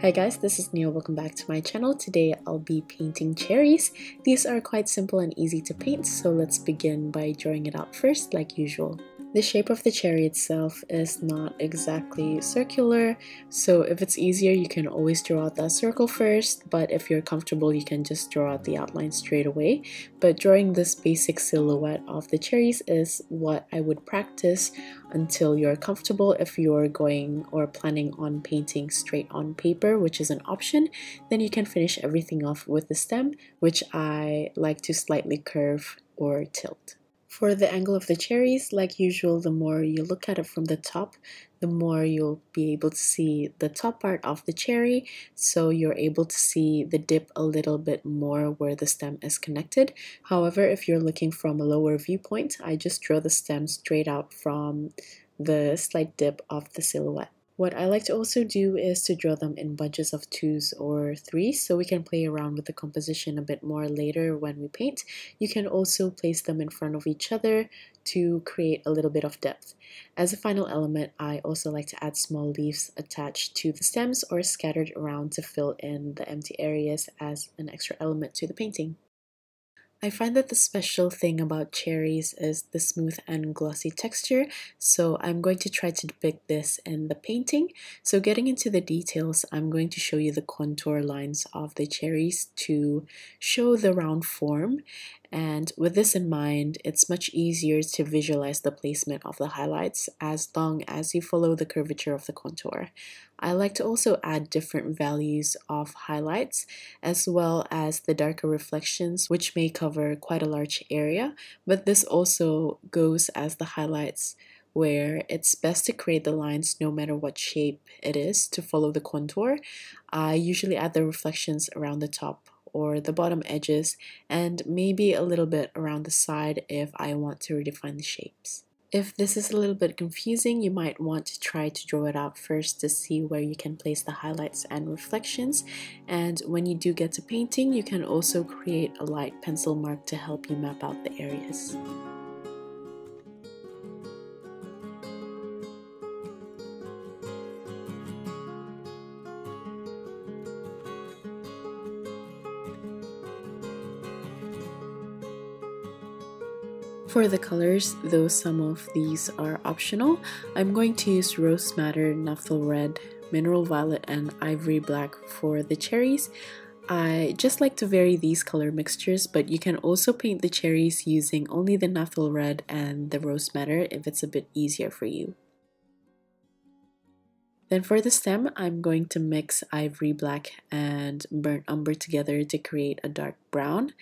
Hi guys, this is Neil. Welcome back to my channel. Today I'll be painting cherries. These are quite simple and easy to paint, so let's begin by drawing it out first like usual. The shape of the cherry itself is not exactly circular, so if it's easier you can always draw out that circle first, but if you're comfortable you can just draw out the outline straight away. But drawing this basic silhouette of the cherries is what I would practice until you're comfortable. If you're going or planning on painting straight on paper, which is an option, then you can finish everything off with the stem, which I like to slightly curve or tilt. For the angle of the cherries, like usual, the more you look at it from the top, the more you'll be able to see the top part of the cherry, so you're able to see the dip a little bit more where the stem is connected. However, if you're looking from a lower viewpoint, I just draw the stem straight out from the slight dip of the silhouette. What I like to also do is to draw them in bunches of 2s or 3s, so we can play around with the composition a bit more later when we paint. You can also place them in front of each other to create a little bit of depth. As a final element, I also like to add small leaves attached to the stems or scattered around to fill in the empty areas as an extra element to the painting. I find that the special thing about cherries is the smooth and glossy texture, so I'm going to try to depict this in the painting. So getting into the details, I'm going to show you the contour lines of the cherries to show the round form. And with this in mind, it's much easier to visualize the placement of the highlights as long as you follow the curvature of the contour. I like to also add different values of highlights as well as the darker reflections, which may cover quite a large area, but this also goes as the highlights, where it's best to create the lines no matter what shape it is to follow the contour. I usually add the reflections around the top or the bottom edges, and maybe a little bit around the side if I want to redefine the shapes. If this is a little bit confusing, you might want to try to draw it out first to see where you can place the highlights and reflections, and when you do get to painting, you can also create a light pencil mark to help you map out the areas. For the colors, though some of these are optional, I'm going to use rose madder, naphthol red, mineral violet, and ivory black for the cherries. I just like to vary these color mixtures, but you can also paint the cherries using only the naphthol red and the rose madder if it's a bit easier for you. Then for the stem, I'm going to mix ivory black and burnt umber together to create a dark brown.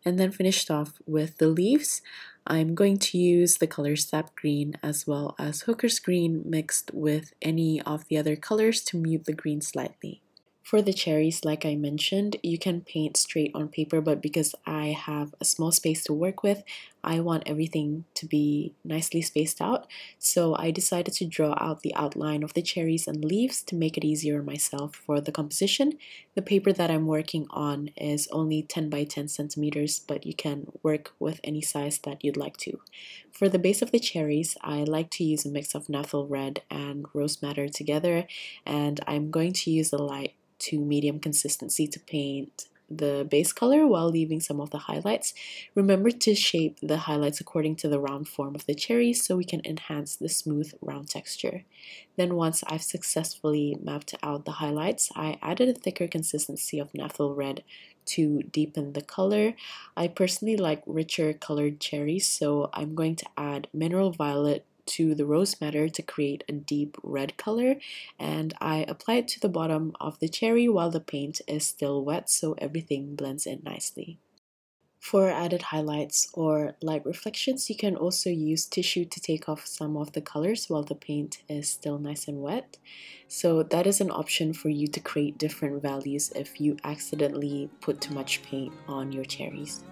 And then finished off with the leaves, I'm going to use the color sap green as well as hooker's green mixed with any of the other colors to mute the green slightly. For the cherries, like I mentioned, you can paint straight on paper, but because I have a small space to work with, I want everything to be nicely spaced out. So I decided to draw out the outline of the cherries and leaves to make it easier myself for the composition. The paper that I'm working on is only 10 by 10 centimeters, but you can work with any size that you'd like to. For the base of the cherries, I like to use a mix of naphthol red and rose madder together, and I'm going to use a light to medium consistency to paint the base color while leaving some of the highlights. Remember to shape the highlights according to the round form of the cherry so we can enhance the smooth round texture. Then once I've successfully mapped out the highlights, I added a thicker consistency of naphthol red to deepen the color. I personally like richer colored cherries, so I'm going to add mineral violet to the rose madder to create a deep red color, and I apply it to the bottom of the cherry while the paint is still wet so everything blends in nicely. For added highlights or light reflections, you can also use tissue to take off some of the colors while the paint is still nice and wet. So that is an option for you to create different values if you accidentally put too much paint on your cherries.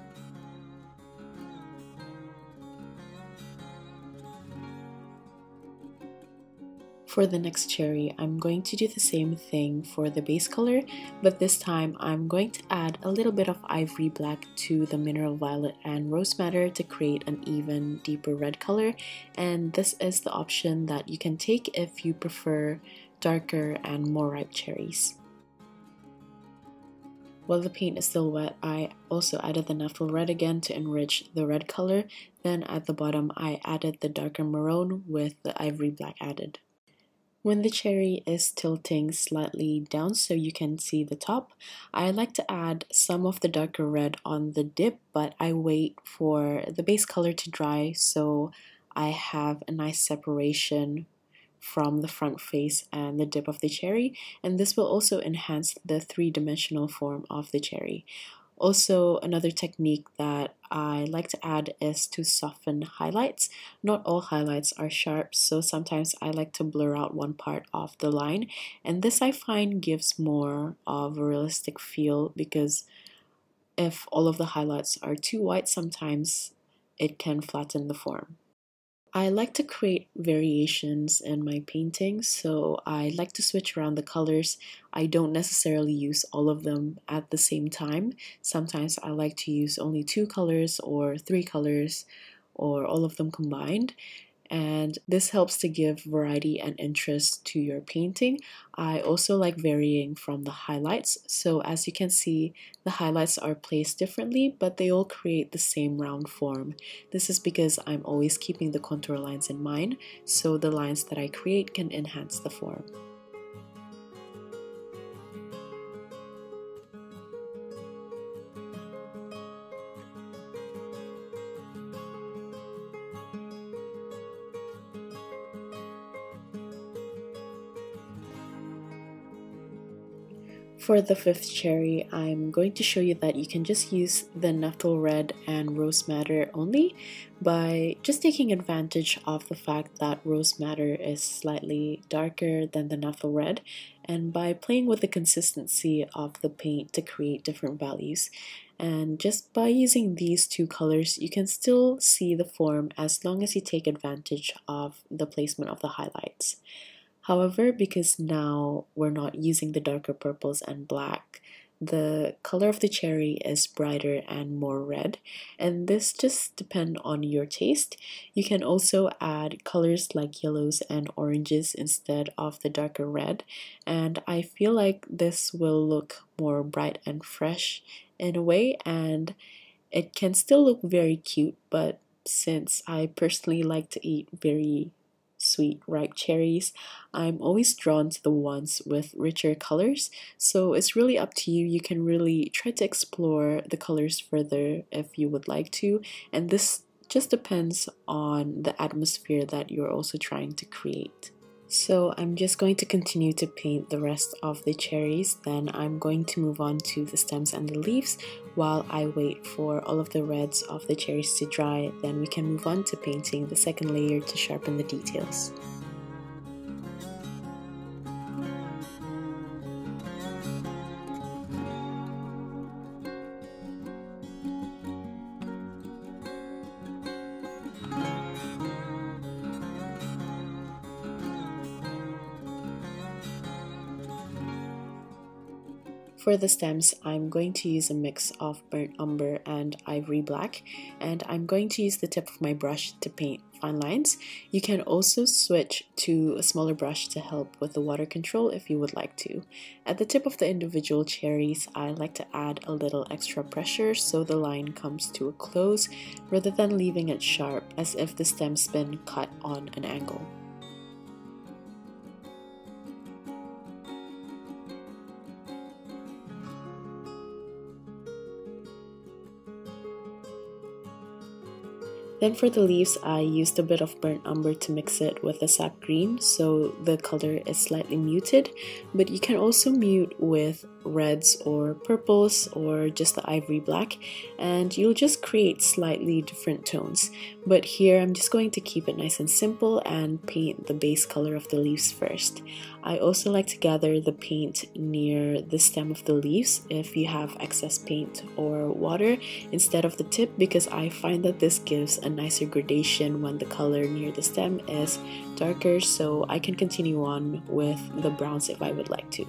For the next cherry, I'm going to do the same thing for the base color, but this time I'm going to add a little bit of ivory black to the mineral violet and rose madder to create an even deeper red color, and this is the option that you can take if you prefer darker and more ripe cherries. While the paint is still wet, I also added the naphthol red again to enrich the red color. Then at the bottom, I added the darker maroon with the ivory black added. When the cherry is tilting slightly down so you can see the top, I like to add some of the darker red on the dip, but I wait for the base color to dry so I have a nice separation from the front face and the dip of the cherry, and this will also enhance the three-dimensional form of the cherry. Also, another technique that I like to add is to soften highlights. Not all highlights are sharp, so sometimes I like to blur out one part of the line, and this I find gives more of a realistic feel, because if all of the highlights are too white, sometimes it can flatten the form. I like to create variations in my paintings, so I like to switch around the colors. I don't necessarily use all of them at the same time. Sometimes I like to use only 2 colors or 3 colors or all of them combined, and this helps to give variety and interest to your painting. I also like varying from the highlights, so as you can see, the highlights are placed differently, but they all create the same round form. This is because I'm always keeping the contour lines in mind, so the lines that I create can enhance the form. For the 5th cherry, I'm going to show you that you can just use the naphthol red and rose madder only by just taking advantage of the fact that rose madder is slightly darker than the naphthol red, and by playing with the consistency of the paint to create different values. And just by using these 2 colors, you can still see the form as long as you take advantage of the placement of the highlights. However, because now we're not using the darker purples and black, the color of the cherry is brighter and more red, and this just depends on your taste. You can also add colors like yellows and oranges instead of the darker red, and I feel like this will look more bright and fresh in a way, and it can still look very cute, but since I personally like to eat very sweet ripe cherries, I'm always drawn to the ones with richer colors, so it's really up to you. You can really try to explore the colors further if you would like to, and this just depends on the atmosphere that you're also trying to create. So I'm just going to continue to paint the rest of the cherries, then I'm going to move on to the stems and the leaves while I wait for all of the reds of the cherries to dry. Then we can move on to painting the second layer to sharpen the details. For the stems, I'm going to use a mix of burnt umber and ivory black, and I'm going to use the tip of my brush to paint fine lines. You can also switch to a smaller brush to help with the water control if you would like to. At the tip of the individual cherries, I like to add a little extra pressure so the line comes to a close rather than leaving it sharp as if the stem's been cut on an angle. Then for the leaves, I used a bit of burnt umber to mix it with the sap green so the color is slightly muted, but you can also mute with reds or purples or just the ivory black, and you'll just create slightly different tones. But here I'm just going to keep it nice and simple and paint the base color of the leaves first. I also like to gather the paint near the stem of the leaves if you have excess paint or water instead of the tip, because I find that this gives a nicer gradation when the color near the stem is darker, so I can continue on with the browns if I would like to.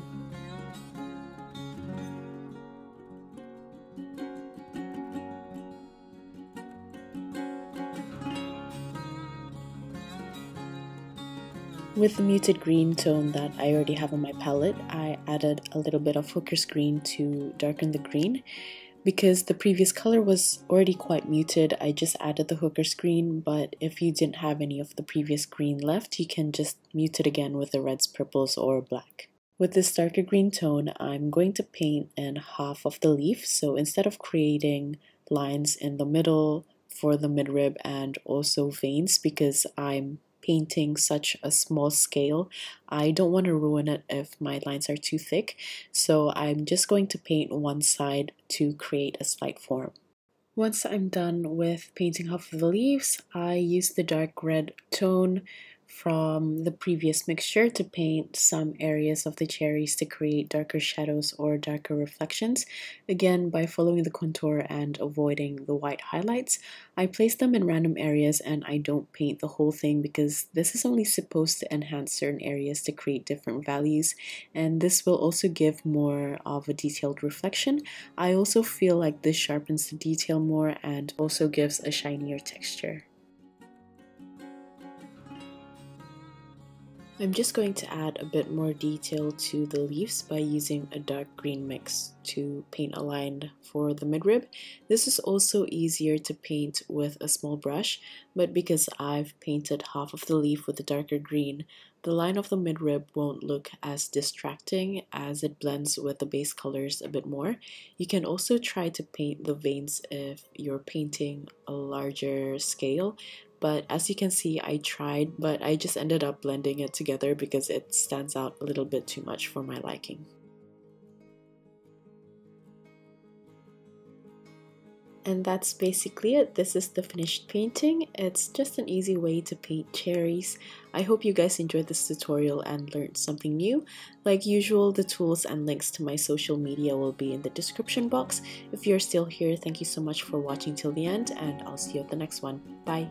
With the muted green tone that I already have on my palette, I added a little bit of Hooker's green to darken the green. Because the previous color was already quite muted, I just added the Hooker's green, but if you didn't have any of the previous green left, you can just mute it again with the reds, purples, or black. With this darker green tone, I'm going to paint in half of the leaf, so instead of creating lines in the middle for the midrib and also veins, because I'm painting such a small scale, I don't want to ruin it if my lines are too thick, so I'm just going to paint one side to create a slight form. Once I'm done with painting half of the leaves, I use the dark red tone from the previous mixture to paint some areas of the cherries to create darker shadows or darker reflections. Again, by following the contour and avoiding the white highlights, I place them in random areas and I don't paint the whole thing because this is only supposed to enhance certain areas to create different values, and this will also give more of a detailed reflection. I also feel like this sharpens the detail more and also gives a shinier texture. I'm just going to add a bit more detail to the leaves by using a dark green mix to paint a line for the midrib. This is also easier to paint with a small brush, but because I've painted half of the leaf with a darker green, the line of the midrib won't look as distracting as it blends with the base colors a bit more. You can also try to paint the veins if you're painting a larger scale. But as you can see, I tried, but I just ended up blending it together because it stands out a little bit too much for my liking. And that's basically it. This is the finished painting. It's just an easy way to paint cherries. I hope you guys enjoyed this tutorial and learned something new. Like usual, the tools and links to my social media will be in the description box. If you're still here, thank you so much for watching till the end, and I'll see you at the next one. Bye!